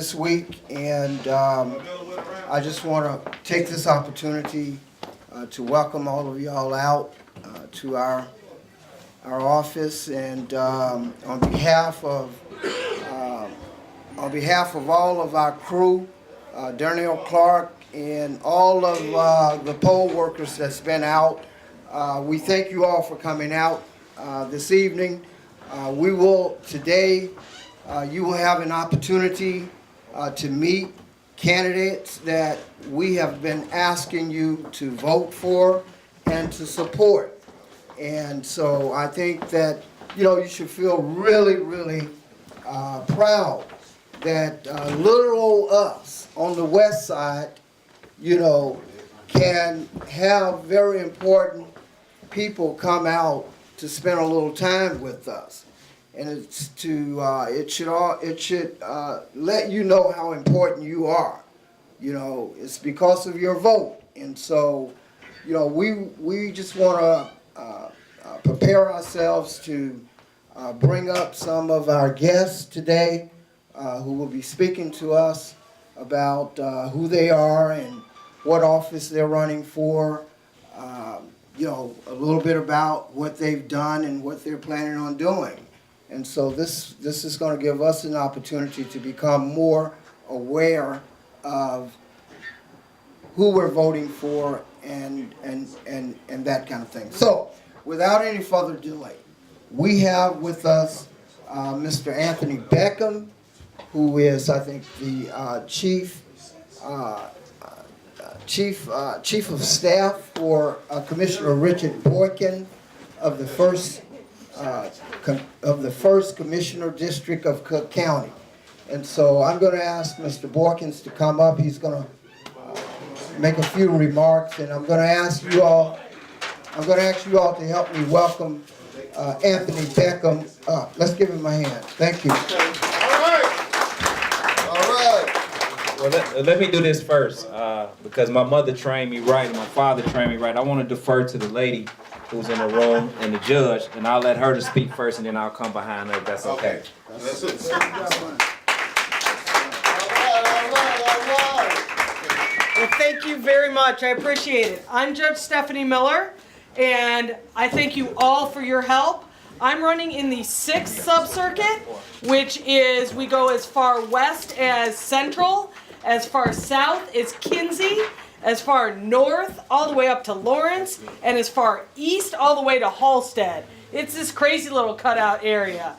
this week, and I just want to take this opportunity to welcome all of y'all out to our office, and on behalf of all of our crew, Donnell, Clark, and all of the poll workers that's been out, we thank you all for coming out this evening. We will today. You will have an opportunity to meet candidates that we have been asking you to vote for and to support. And so I think that, you should feel really, really proud that little old us on the west side, can have very important people come out to spend a little time with us. And it's it should let you know how important you are. It's because of your vote. And so, we just want to prepare ourselves to bring up some of our guests today who will be speaking to us about who they are and what office they're running for. A little bit about what they've done and what they're planning on doing. And so this is going to give us an opportunity to become more aware of who we're voting for and that kind of thing. So, without any further delay, we have with us Mr. Anthony Beckham, who is, I think, the chief of staff for Commissioner Richard Boykin of the first Commissioner District of Cook County. And so I'm going to ask Mr. Boykins to come up. He's going to make a few remarks, and I'm going to ask you all to help me welcome Anthony Beckham up. Let's give him a hand. Thank you. All right. Well, let me do this first, because my mother trained me right and my father trained me right. I want to defer to the lady who's in the room and the judge, and I'll let her to speak first, and then I'll come behind her if that's okay. That's it. Well, thank you very much. I appreciate it. I'm Judge Stephanie Miller, and I thank you all for your help. I'm running in the 6th sub-circuit, which is, we go as far west as Central, as far south as Kinsey, as far north all the way up to Lawrence, and as far east all the way to Halstead. It's this crazy little cutout area.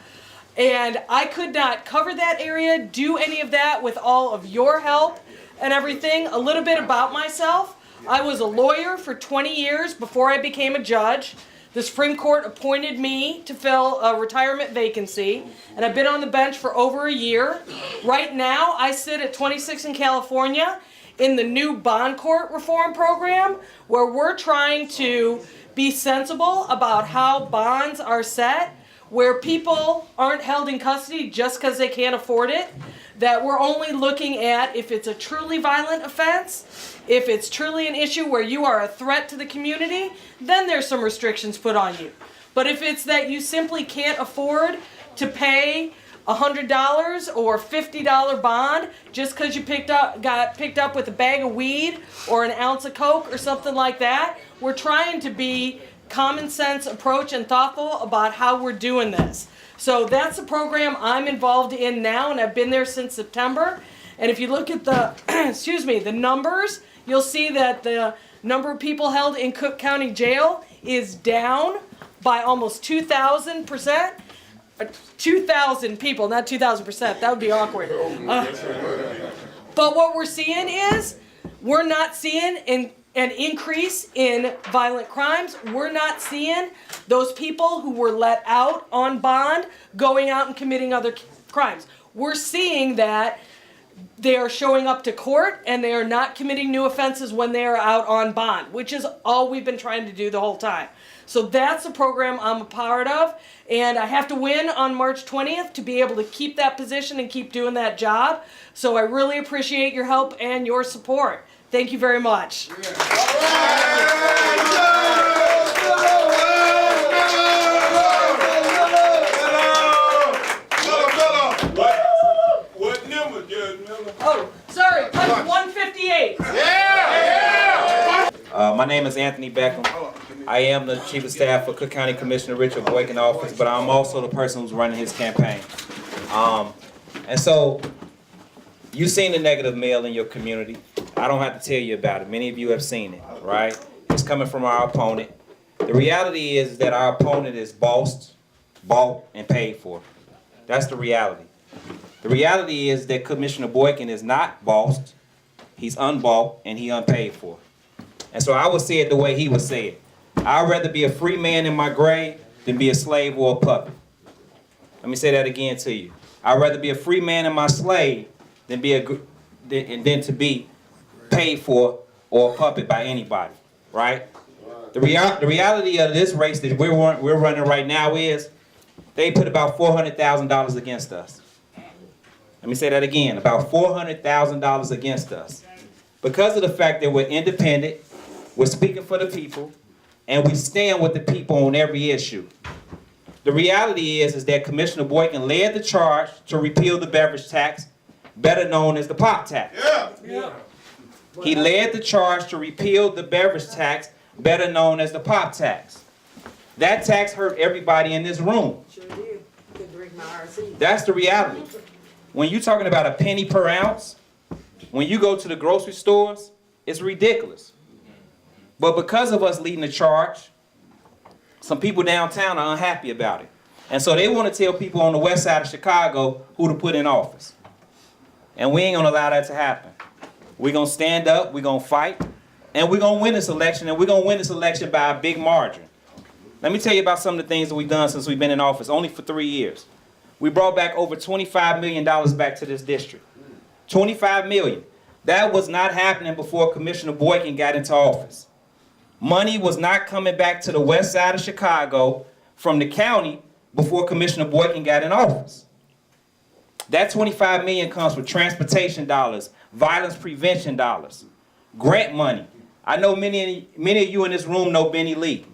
And I could not cover that area, do any of that with all of your help and everything. A little bit about myself. I was a lawyer for 20 years before I became a judge. The Supreme Court appointed me to fill a retirement vacancy, and I've been on the bench for over a year. Right now, I sit at 26 in California in the new bond court reform program, where we're trying to be sensible about how bonds are set, where people aren't held in custody just because they can't afford it, that we're only looking at if it's a truly violent offense, if it's truly an issue where you are a threat to the community, then there's some restrictions put on you. But if it's that you simply can't afford to pay $100 or $50 bond just because you got picked up with a bag of weed or an ounce of coke or something like that, we're trying to be common sense approach and thoughtful about how we're doing this. So that's the program I'm involved in now, and I've been there since September. And if you look at the the numbers, you'll see that the number of people held in Cook County Jail is down by almost 2,000%. 2,000 people, not 2,000%. That would be awkward. But what we're seeing is we're not seeing an increase in violent crimes. We're not seeing those people who were let out on bond going out and committing other crimes. We're seeing that they are showing up to court and they are not committing new offenses when they are out on bond, which is all we've been trying to do the whole time. So that's the program I'm a part of, and I have to win on March 20th to be able to keep that position and keep doing that job. So I really appreciate your help and your support. Thank you very much. What number, Judge Miller? 158. My name is Anthony Beckham. I am the Chief of Staff for Cook County Commissioner Richard Boykin office, but I'm also the person who's running his campaign. And so, you've seen the negative mail in your community. I don't have to tell you about it. Many of you have seen it, right? It's coming from our opponent. The reality is that our opponent is bossed, bought, and paid for. That's the reality. The reality is that Commissioner Boykin is not bossed, he's unbought, and he unpaid for. And so I would say it the way he would say it. I'd rather be a free man in my grave than be a slave or a puppet. Let me say that again to you. I'd rather be a free man in my slave than to be paid for or a puppet by anybody, right? The reality of this race that we're running right now is they put about $400,000 against us. Let me say that again, about $400,000 against us. Because of the fact that we're independent, we're speaking for the people, and we stand with the people on every issue. The reality is that Commissioner Boykin led the charge to repeal the beverage tax, better known as the pop tax. He led the charge to repeal the beverage tax, better known as the pop tax. That tax hurt everybody in this room. Sure did. Couldn't drink my RC. That's the reality. When you're talking about a penny per ounce, when you go to the grocery stores, it's ridiculous. But because of us leading the charge, some people downtown are unhappy about it. And so they want to tell people on the west side of Chicago who to put in office. And we ain't going to allow that to happen. We're going to stand up, we're going to fight, and we're going to win this election, and we're going to win this election by a big margin. Let me tell you about some of the things that we've done since we've been in office, only for 3 years. We brought back over $25 million back to this district. $25 million. That was not happening before Commissioner Boykin got into office. Money was not coming back to the west side of Chicago from the county before Commissioner Boykin got in office. That $25 million comes from transportation dollars, violence prevention dollars, grant money. I know many of you in this room know Benny Lee.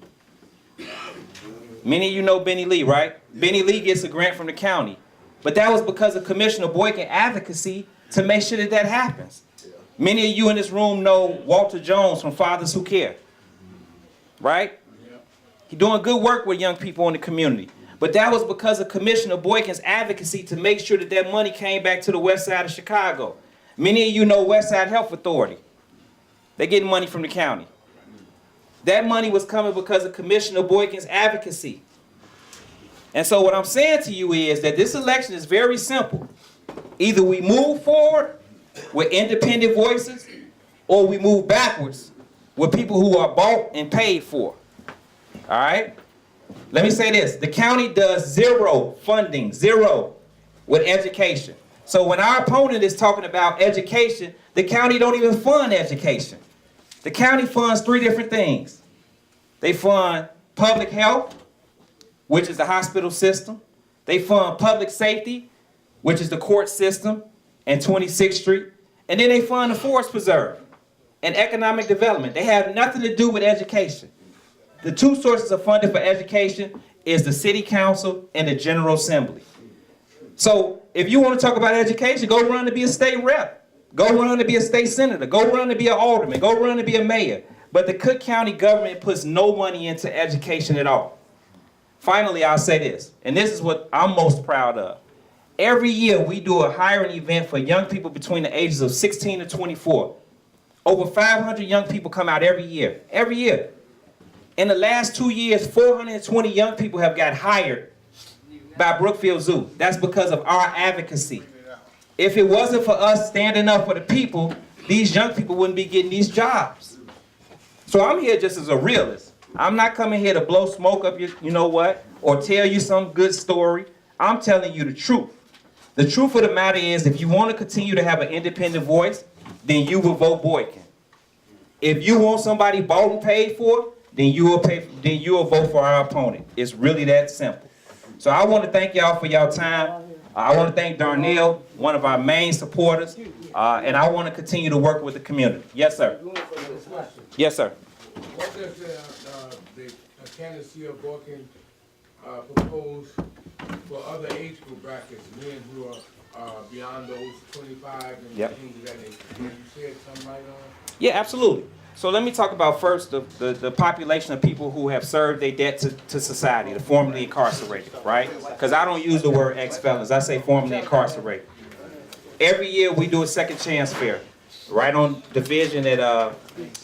Many of you know Benny Lee, right? Benny Lee gets a grant from the county. But that was because of Commissioner Boykin advocacy to make sure that that happens. Many of you in this room know Walter Jones from Fathers Who Care. Right? He's doing good work with young people in the community. But that was because of Commissioner Boykin's advocacy to make sure that that money came back to the west side of Chicago. Many of you know West Side Health Authority. They're getting money from the county. That money was coming because of Commissioner Boykin's advocacy. And so what I'm saying to you is that this election is very simple. Either we move forward with independent voices, or we move backwards with people who are bought and paid for. All right? Let me say this. The county does zero funding, zero, with education. So when our opponent is talking about education, the county don't even fund education. The county funds 3 different things. They fund public health, which is the hospital system. They fund public safety, which is the court system and 26th Street. And then they fund the forest preserve and economic development. They have nothing to do with education. The 2 sources of funding for education is the city council and the general assembly. So if you want to talk about education, go run to be a state rep. Go run to be a state senator. Go run to be an alderman. Go run to be a mayor. But the Cook County government puts no money into education at all. Finally, I'll say this, and this is what I'm most proud of. Every year we do a hiring event for young people between the ages of 16 to 24. Over 500 young people come out every year. Every year. In the last 2 years, 420 young people have got hired by Brookfield Zoo. That's because of our advocacy. If it wasn't for us standing up for the people, these young people wouldn't be getting these jobs. So I'm here just as a realist. I'm not coming here to blow smoke up your, you know what, or tell you some good story. I'm telling you the truth. The truth of the matter is, if you want to continue to have an independent voice, then you will vote Boykin. If you want somebody bought and paid for, then you will vote for our opponent. It's really that simple. So I want to thank y'all for y'all time. I want to thank Donnell, one of our main supporters, and I want to continue to work with the community. Yes, sir. Yes, sir. What does the candidacy of Boykin propose for other age group brackets, men who are beyond those 25 and Yep. things of that nature? You said something right on. Yeah, absolutely. So let me talk about first the population of people who have served their debt to society, the formerly incarcerated, right? Because I don't use the word ex-felons, I say formerly incarcerated. Every year we do a second chance fair, right on Division at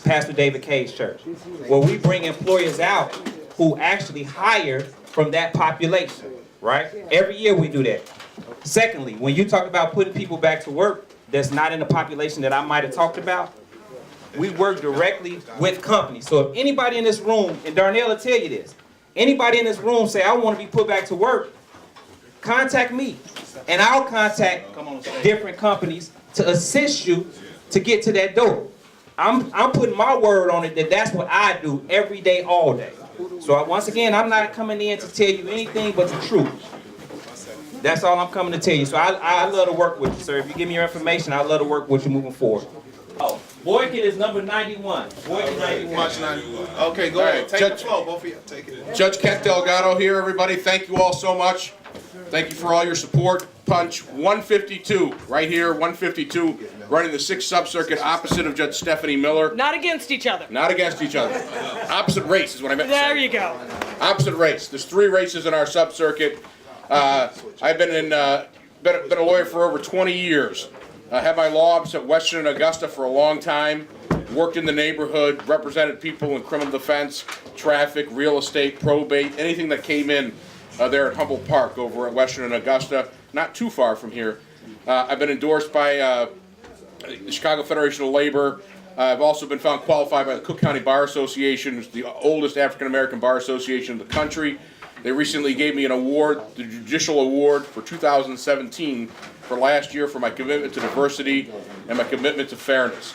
Pastor David Kay's church, where we bring employers out who actually hire from that population, right? Every year we do that. Secondly, when you talk about putting people back to work that's not in the population that I might have talked about, we work directly with companies. So if anybody in this room, and Donnell will tell you this, anybody in this room say, I want to be put back to work, contact me. And I'll contact different companies to assist you to get to that door. I'm putting my word on it that that's what I do every day, all day. So once again, I'm not coming in to tell you anything but the truth. That's all I'm coming to tell you. So I love to work with you, sir. If you give me your information, I love to work with you moving forward. Oh, Boykin is number 91. Boykin 91. Okay, go ahead. Take the floor, both of you. Take it. Judge Kent Delgado here, everybody. Thank you all so much. Thank you for all your support. Punch 152, right here, 152, running the 6th Sub-Circuit opposite of Judge Stephanie Miller. Not against each other. Not against each other. Opposite race is what I meant to say. There you go. Opposite race. There's 3 races in our Sub-Circuit. I've been a lawyer for over 20 years. I had my law office at Western and Augusta for a long time. Worked in the neighborhood, represented people in criminal defense, traffic, real estate, probate, anything that came in there at Humboldt Park over at Western and Augusta, not too far from here. I've been endorsed by the Chicago Federation of Labor. I've also been found qualified by the Cook County Bar Association, which is the oldest African-American bar association in the country. They recently gave me an award, the Judicial Award for 2017 for last year for my commitment to diversity and my commitment to fairness.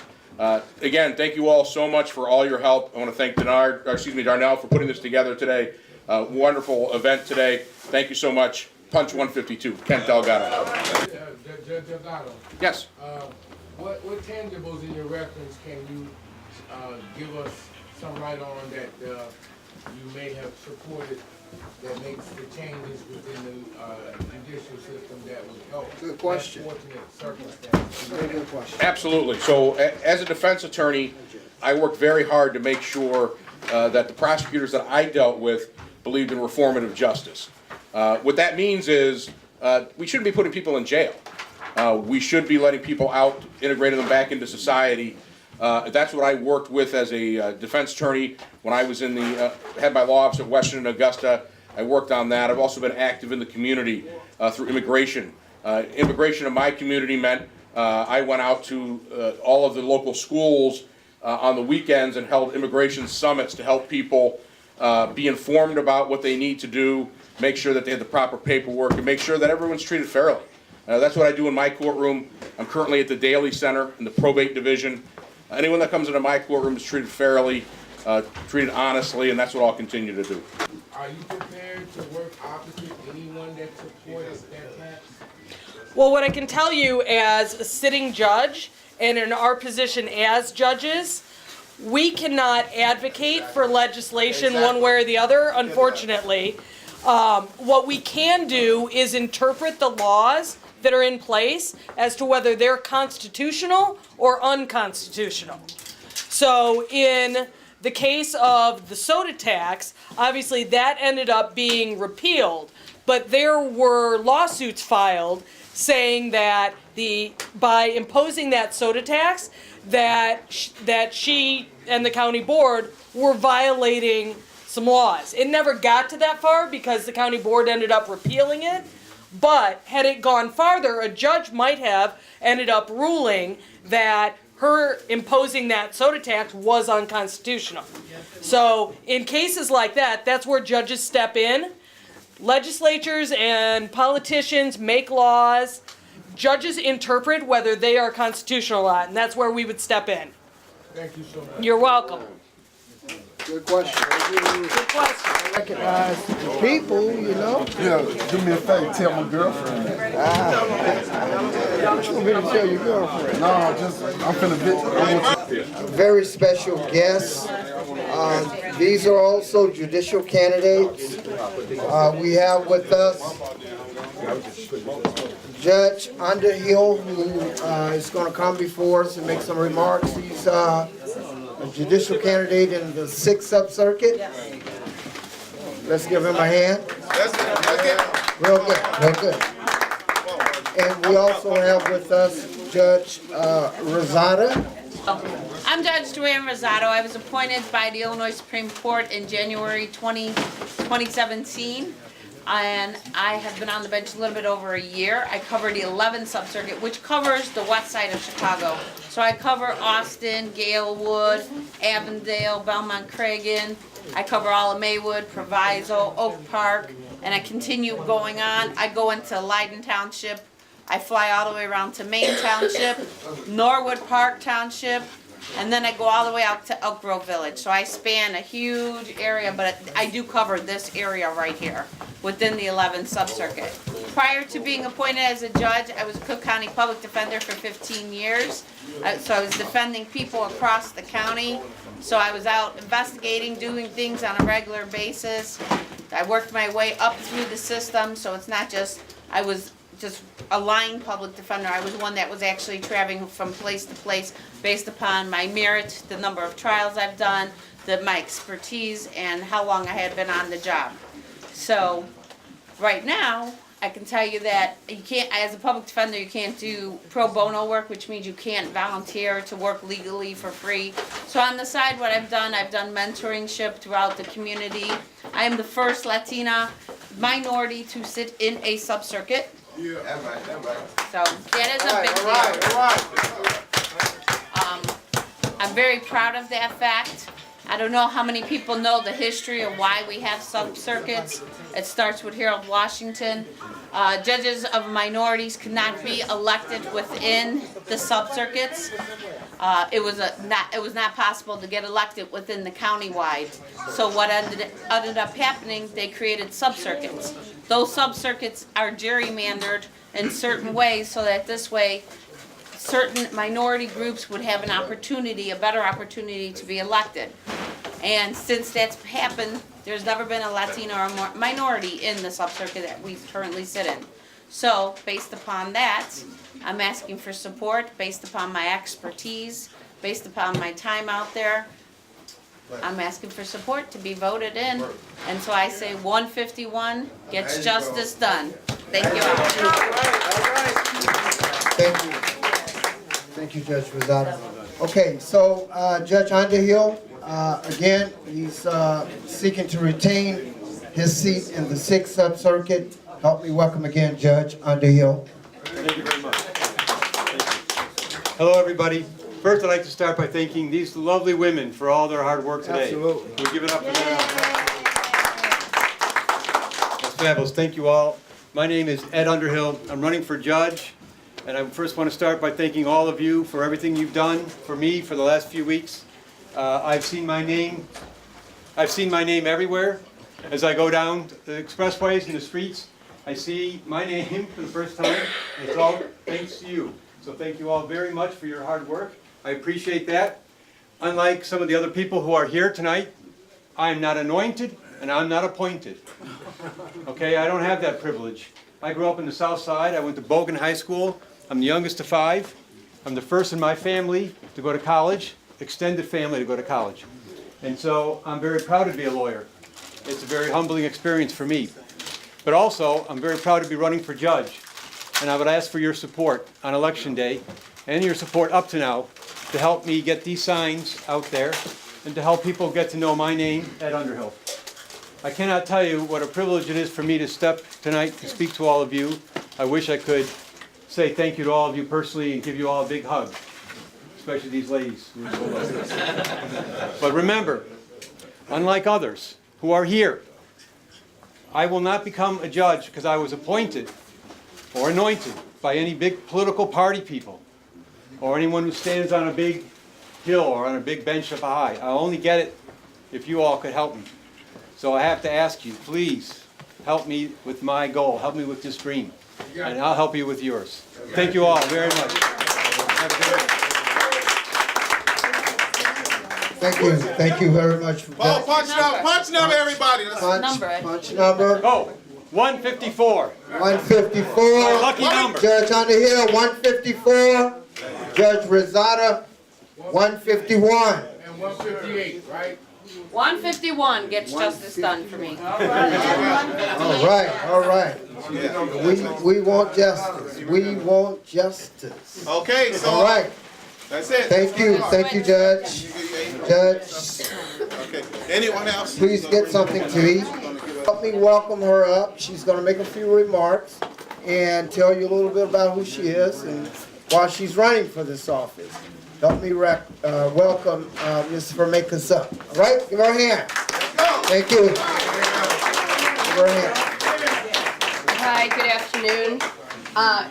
Again, thank you all so much for all your help. I want to thank Donnell for putting this together today. Wonderful event today. Thank you so much. Punch 152, Kent Delgado. Judge Delgado, Yes. what tangibles in your reference can you give us some light on that you may have supported that makes the changes within the judicial system that would help? Good question. Fortunate circumstances. Very good question. Absolutely. So as a defense attorney, I worked very hard to make sure that the prosecutors that I dealt with believed in reformative justice. What that means is we shouldn't be putting people in jail. We should be letting people out, integrating them back into society. That's what I worked with as a defense attorney when I was in the had my law office at Western and Augusta. I worked on that. I've also been active in the community through immigration. Immigration in my community meant I went out to all of the local schools on the weekends and held immigration summits to help people be informed about what they need to do, make sure that they have the proper paperwork, and make sure that everyone's treated fairly. That's what I do in my courtroom. I'm currently at the Daly Center in the probate division. Anyone that comes into my courtroom is treated fairly, treated honestly, and that's what I'll continue to do. Are you prepared to work opposite anyone that supports that tax? Well, what I can tell you as a sitting judge and in our position as judges, we cannot advocate for legislation one way or the other, unfortunately. What we can do is interpret the laws that are in place as to whether they're constitutional or unconstitutional. So in the case of the soda tax, obviously that ended up being repealed, but there were lawsuits filed saying that by imposing that soda tax, that she and the county board were violating some laws. It never got to that far because the county board ended up repealing it. But had it gone farther, a judge might have ended up ruling that her imposing that soda tax was unconstitutional. So in cases like that, that's where judges step in. Legislatures and politicians make laws. Judges interpret whether they are constitutional or not, and that's where we would step in. Thank you so much. You're welcome. Good question. Good question. Recognize the people, you know. Yeah, do me a favor, tell my girlfriend. What you want me to tell your girlfriend? No, I'm finna visit. Very special guests. These are also judicial candidates. We have with us Judge Underhill, who is going to come before us and make some remarks. He's a judicial candidate in the 6th Sub-Circuit. Let's give him a hand. Real good, real good. And we also have with us Judge Rosato. I'm Judge Joanne Rosato. I was appointed by the Illinois Supreme Court in January 2017. And I have been on the bench a little bit over a year. I cover the 11th Sub-Circuit, which covers the west side of Chicago. So I cover Austin, Galewood, Avondale, Belmont Cragen. I cover all of Maywood, Proviso, Oak Park, and I continue going on. I go into Leiden Township. I fly all the way around to Main Township, Norwood Park Township, and then I go all the way out to Elk Grove Village. So I span a huge area, but I do cover this area right here within the 11th Sub-Circuit. Prior to being appointed as a judge, I was a Cook County Public Defender for 15 years. So I was defending people across the county. So I was out investigating, doing things on a regular basis. I worked my way up through the system, so it's not just, I was just a line public defender. I was one that was actually traveling from place to place based upon my merit, the number of trials I've done, my expertise, and how long I had been on the job. So right now, I can tell you that you can't, as a public defender, you can't do pro bono work, which means you can't volunteer to work legally for free. So on the side, what I've done mentorship throughout the community. I am the first Latina minority to sit in a sub-circuit. Yeah, that's right, that's right. So that is a big deal. I'm very proud of that fact. I don't know how many people know the history of why we have sub-circuits. It starts with Harold Washington. Judges of minorities could not be elected within the sub-circuits. It was not possible to get elected within the county-wide. So what ended up happening, they created sub-circuits. Those sub-circuits are gerrymandered in certain ways so that this way certain minority groups would have an opportunity, a better opportunity to be elected. And since that's happened, there's never been a Latino or a minority in the sub-circuit that we currently sit in. So, based upon that, I'm asking for support based upon my expertise, based upon my time out there. I'm asking for support to be voted in. And so I say 151 gets justice done. Thank you all. Thank you. Thank you, Judge Rosato. Okay, so Judge Underhill, again, he's seeking to retain his seat in the 6th Sub-Circuit. Help me welcome again Judge Underhill. Thank you very much. Hello, everybody. First, I'd like to start by thanking these lovely women for all their hard work today. Absolutely. We give it up for them. That's fabulous. Thank you all. My name is Ed Underhill. I'm running for judge. And I first want to start by thanking all of you for everything you've done for me for the last few weeks. I've seen my name everywhere. As I go down the expressways and the streets, I see my name for the first time. It's all thanks to you. So thank you all very much for your hard work. I appreciate that. Unlike some of the other people who are here tonight, I am not anointed and I'm not appointed. Okay, I don't have that privilege. I grew up in the South Side. I went to Bogan High School. I'm the youngest of 5. I'm the first in my family to go to college, extended family to go to college. And so I'm very proud to be a lawyer. It's a very humbling experience for me. But also, I'm very proud to be running for judge. And I would ask for your support on Election Day, and your support up to now, to help me get these signs out there, and to help people get to know my name, Ed Underhill. I cannot tell you what a privilege it is for me to step tonight to speak to all of you. I wish I could say thank you to all of you personally and give you all a big hug, especially these ladies. But remember, unlike others who are here, I will not become a judge because I was appointed or anointed by any big political party people or anyone who stands on a big hill or on a big bench up high. I'll only get it if you all could help me. So I have to ask you, please help me with my goal, help me with this dream, and I'll help you with yours. Thank you all very much. Have a good night. Thank you very much. Oh, punch number, everybody. Punch number. Oh, 154. 154. My lucky number. Judge Underhill, 154. Judge Rosato, 151. And 158, right? 151 gets justice done for me. All right. We want justice. We want justice. Okay, so All right. that's it. Thank you, Judge. Judge, Okay. Anyone else? please get something to eat. Help me welcome her up. She's going to make a few remarks and tell you a little bit about who she is and why she's running for this office. Help me welcome Ms. Vermakis up. All right? Give her a hand. Thank you. Give her a hand. Hi, good afternoon.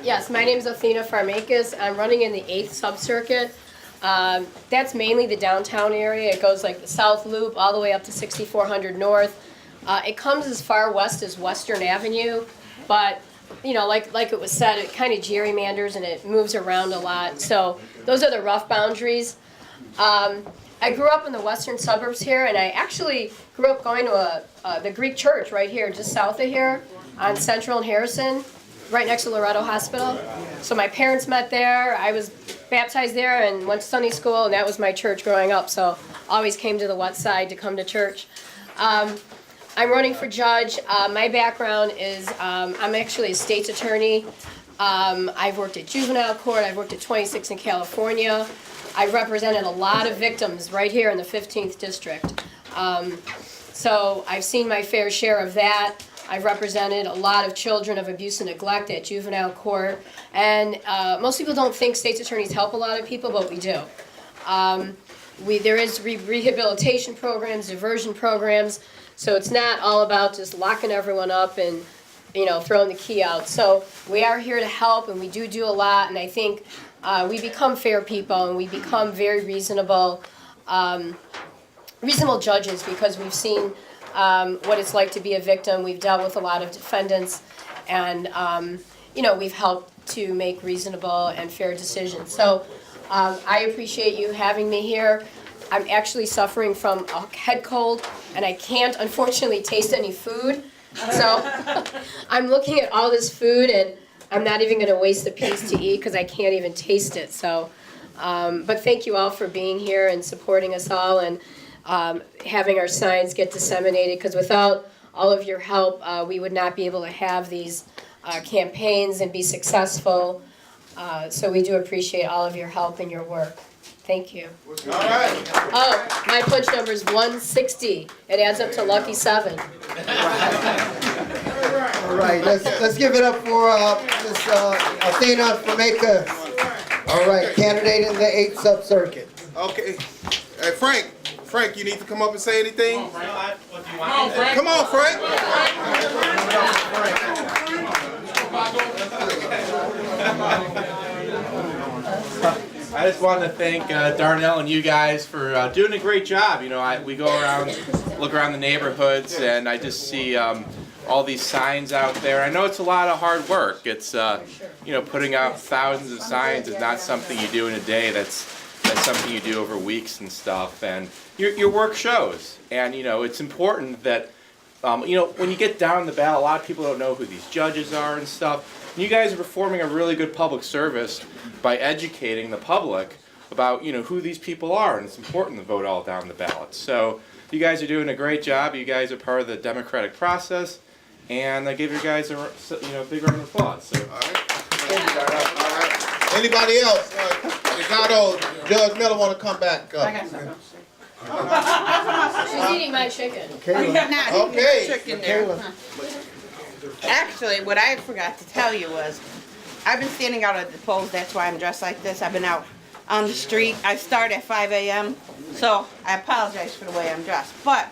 Yes, my name is Athena Farmakis. I'm running in the 8th Sub-Circuit. That's mainly the downtown area. It goes like the South Loop all the way up to 6400 North. It comes as far west as Western Avenue, but you know, like it was said, it kind of gerrymanders and it moves around a lot. So those are the rough boundaries. I grew up in the western suburbs here, and I actually grew up going to the Greek church right here, just south of here, on Central and Harrison, right next to Loretto Hospital. So my parents met there. I was baptized there and went to Sunday school, and that was my church growing up. So always came to the west side to come to church. I'm running for judge. My background is I'm actually a state's attorney. I've worked at juvenile court. I've worked at 26 in California. I've represented a lot of victims right here in the 15th district. So I've seen my fair share of that. I've represented a lot of children of abuse and neglect at juvenile court. And most people don't think state's attorneys help a lot of people, but we do. There is rehabilitation programs, diversion programs. So it's not all about just locking everyone up and, you know, throwing the key out. So we are here to help, and we do a lot. And I think we become fair people, and we become very reasonable judges, because we've seen what it's like to be a victim. We've dealt with a lot of defendants, and you know, we've helped to make reasonable and fair decisions. So I appreciate you having me here. I'm actually suffering from a head cold, and I can't, unfortunately, taste any food. So I'm looking at all this food, and I'm not even going to waste a piece to eat because I can't even taste it. So, but thank you all for being here and supporting us all, and having our signs get disseminated, because without all of your help, we would not be able to have these campaigns and be successful. So we do appreciate all of your help and your work. Thank you. All right. Oh, my punch number is 160. It adds up to lucky 7. All right, let's give it up for Ms. Athena Vermakis. All right, candidate in the 8th Sub-Circuit. Okay. Hey, Frank, you need to come up and say anything? Come on, Frank. I just want to thank Donnell and you guys for doing a great job. You know, we go around, look around the neighborhoods, and I just see all these signs out there. I know it's a lot of hard work. It's you know, putting out thousands of signs is not something you do in a day. That's something you do over weeks and stuff. And your work shows. And you know, it's important that you know, when you get down the ballot, a lot of people don't know who these judges are and stuff. And you guys are performing a really good public service by educating the public about, you know, who these people are, and it's important to vote all down the ballot. So you guys are doing a great job. You guys are part of the democratic process, and I give you guys a big round of applause. So. All right. All right. Anybody else? Delgado, Judge Miller want to come back up. I got some. She's eating my chicken. Okay. Chicken there. Actually, what I forgot to tell you was, I've been standing out at the polls. That's why I'm dressed like this. I've been out on the street. I start at 5 a.m., so I apologize for the way I'm dressed. But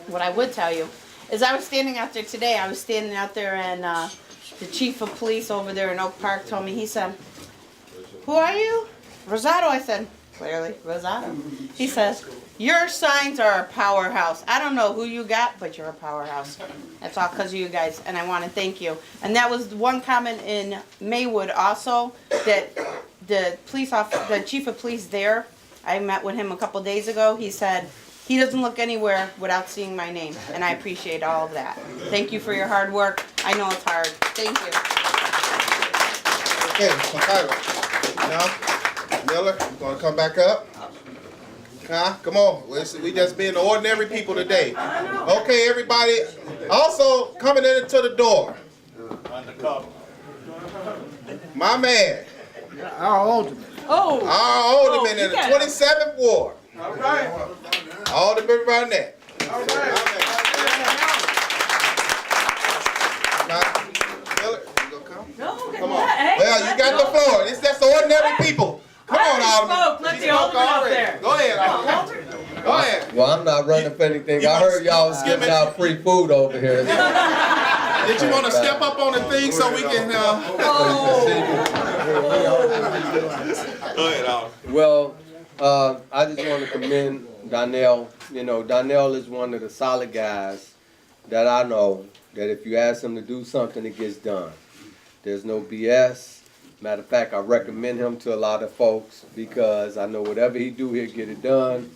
what I would tell you is I was standing out there today. I was standing out there, and the chief of police over there in Oak Park told me, he said, "Who are you?" "Rosato." I said, "Clearly, Rosato." He says, "Your signs are a powerhouse. I don't know who you got, but you're a powerhouse." That's all because of you guys, and I want to thank you. And that was one comment in Maywood also, that the chief of police there, I met with him a couple days ago. He said, he doesn't look anywhere without seeing my name, and I appreciate all of that. Thank you for your hard work. I know it's hard. Thank you. Okay, so Tyler, now, Miller, you gonna come back up? Huh? Come on, we just being ordinary people today. Okay, everybody, also coming into the door. My man. Our ultimate. Oh. Our alderman in the 27th Ward. All right. Alderman Barnett. All right. Now, Miller, you gonna come? No, Come on. Well, you got the floor. It's just ordinary people. Come on, Alderman. Let You the spoke alderman up already. there. Go ahead, Alderman. Go ahead. Well, I'm not running for anything. I heard y'all was giving out free food over here. Did you want to step up on the thing so we can? Go ahead, Alderman. Well, I just want to commend Donnell. You know, Donnell is one of the solid guys that I know that if you ask him to do something, it gets done. There's no BS. Matter of fact, I recommend him to a lot of folks because I know whatever he do, he'll get it done.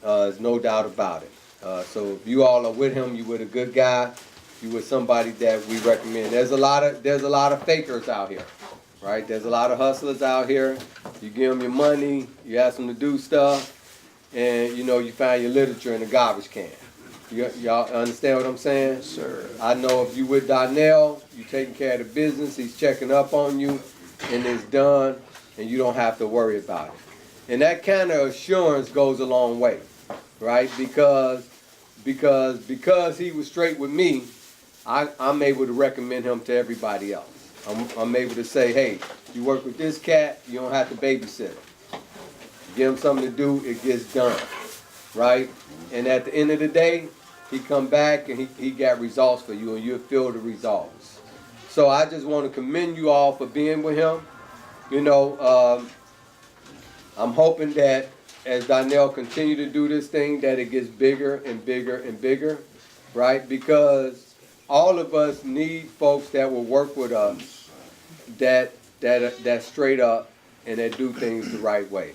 There's no doubt about it. So if you all are with him, you with a good guy. You with somebody that we recommend. There's a lot of fakers out here, right? There's a lot of hustlers out here. You give them your money, you ask them to do stuff, and you know you find your literature in the garbage can. Y'all understand what I'm saying? Sir. I know if you with Donnell, you taking care of the business, he's checking up on you, and it's done, and you don't have to worry about it. And that kind of assurance goes a long way, right? Because he was straight with me, I'm able to recommend him to everybody else. I'm able to say, hey, you work with this cat, you don't have to babysit him. Give him something to do, it gets done, right? And at the end of the day, he come back and he got results for you, and you'll feel the results. So I just want to commend you all for being with him. You know, I'm hoping that as Donnell continue to do this thing, that it gets bigger and bigger and bigger, right? Because all of us need folks that will work with us, that straight up and that do things the right way.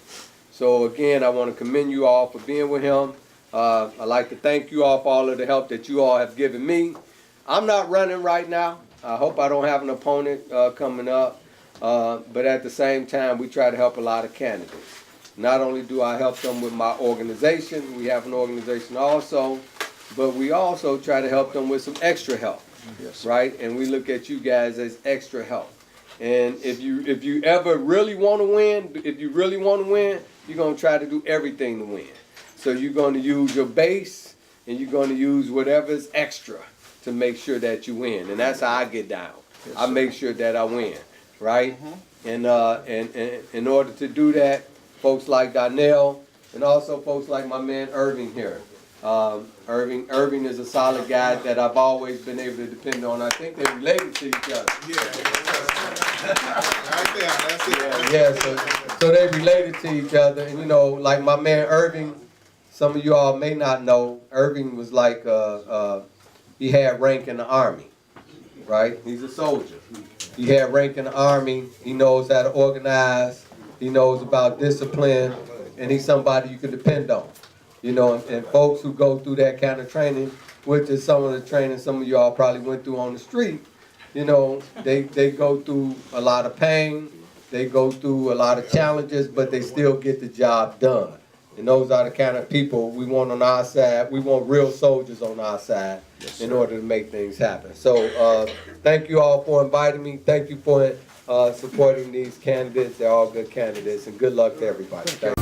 So again, I want to commend you all for being with him. I'd like to thank you all for all of the help that you all have given me. I'm not running right now. I hope I don't have an opponent coming up. But at the same time, we try to help a lot of candidates. Not only do I help them with my organization, we have an organization also, but we also try to help them with some extra help, right? And we look at you guys as extra help. And if you ever really want to win, you're going to try to do everything to win. So you're going to use your base, and you're going to use whatever's extra to make sure that you win. And that's how I get down. I make sure that I win, right? And in order to do that, folks like Donnell, and also folks like my man Irving here. Irving is a solid guy that I've always been able to depend on. I think they're related to each other. So they're related to each other. And you know, like my man Irving, some of you all may not know, Irving was like, he had rank in the Army, right? He's a soldier. He had rank in the Army. He knows how to organize. He knows about discipline. And he's somebody you can depend on. You know, and folks who go through that kind of training, which is some of the training some of y'all probably went through on the street, you know, they go through a lot of pain, they go through a lot of challenges, but they still get the job done. And those are the kind of people we want on our side. We want real soldiers on our side in order to make things happen. So thank you all for inviting me. Thank you for supporting these candidates. They're all good candidates, and good luck to everybody. Thank you.